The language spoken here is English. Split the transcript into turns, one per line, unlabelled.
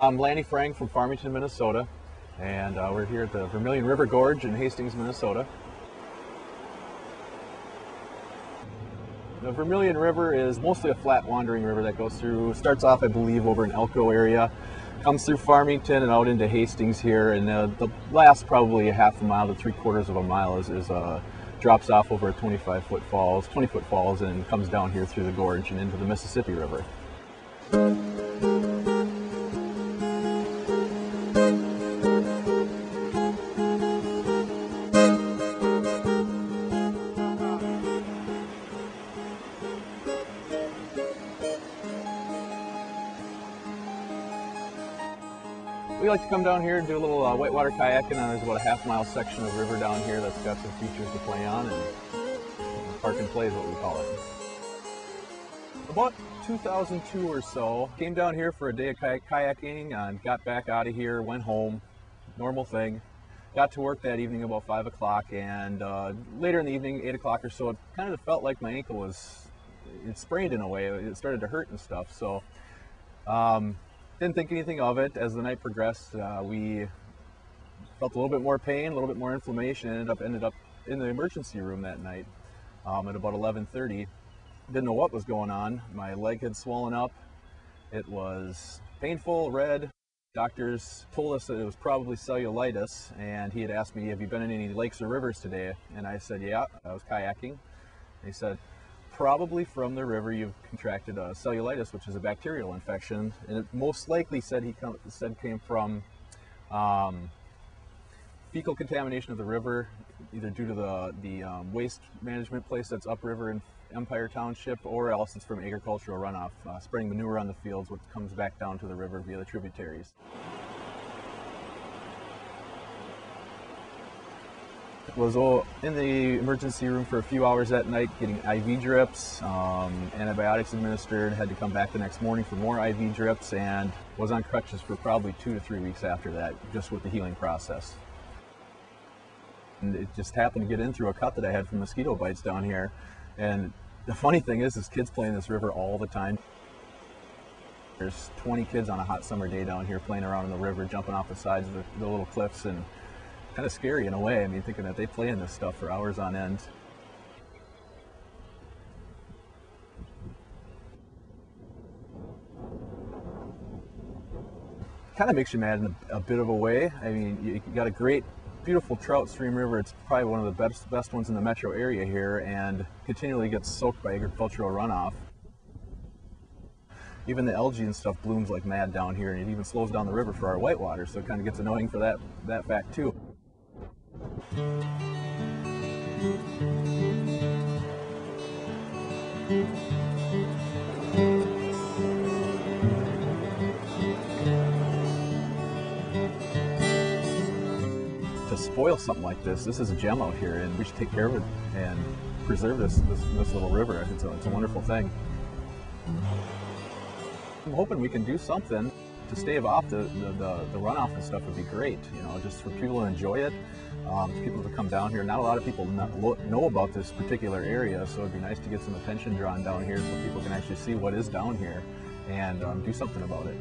I'm Lanny Freng from Farmington, Minnesota, and we're here at the Vermillion River Gorge in Hastings, Minnesota. The Vermillion River is mostly a flat wandering river that goes through, starts off I believe over in Elko area, comes through Farmington and out into Hastings here, and the last probably a half a mile to 3/4 of a mile drops off over a 20-foot falls and comes down here through the gorge and into the Mississippi River. We like to come down here and do a little whitewater kayaking. There's about a half-mile section of river down here that's got some features to play on, and park and play is what we call it. About 2002 or so, came down here for a day of kayaking and got back out of here, went home, normal thing. Got to work that evening about 5 o'clock, and later in the evening, 8 o'clock or so, it kind of felt like my ankle it sprained in a way. It started to hurt and stuff, so didn't think anything of it. As the night progressed, we felt a little bit more pain, a little bit more inflammation, and ended up in the emergency room that night at about 11:30. Didn't know what was going on. My leg had swollen up. It was painful, red. Doctors told us that it was probably cellulitis, and he had asked me, "Have you been in any lakes or rivers today?" And I said, "Yeah, I was kayaking." And he said, "Probably from the river you've contracted cellulitis, which is a bacterial infection, and it most likely," came from fecal contamination of the river, either due to the waste management place that's upriver in Empire Township, or else it's from agricultural runoff, spreading manure on the fields, which comes back down to the river via the tributaries. Was in the emergency room for a few hours that night, getting IV drips, antibiotics administered, had to come back the next morning for more IV drips, and was on crutches for probably 2 to 3 weeks after that, just with the healing process. And it just happened to get in through a cut that I had from mosquito bites down here. And the funny thing is kids play in this river all the time. There's 20 kids on a hot summer day down here playing around in the river, jumping off the sides of the little cliffs, and kind of scary in a way. I mean, thinking that they play in this stuff for hours on end. Kind of makes you mad in a bit of a way. I mean, you got a great, beautiful trout stream river. It's probably one of the best ones in the metro area here, and continually gets soaked by agricultural runoff. Even the algae and stuff blooms like mad down here, and it even slows down the river for our whitewater, so it kind of gets annoying for that fact too. To spoil something like this is a gem out here, and we should take care of it and preserve this little river. It's a wonderful thing. I'm hoping we can do something to stave off the runoff and stuff. Would be great, you know, just for people to enjoy it, people to come down here. Not a lot of people know about this particular area, so it'd be nice to get some attention drawn down here so people can actually see what is down here and do something about it.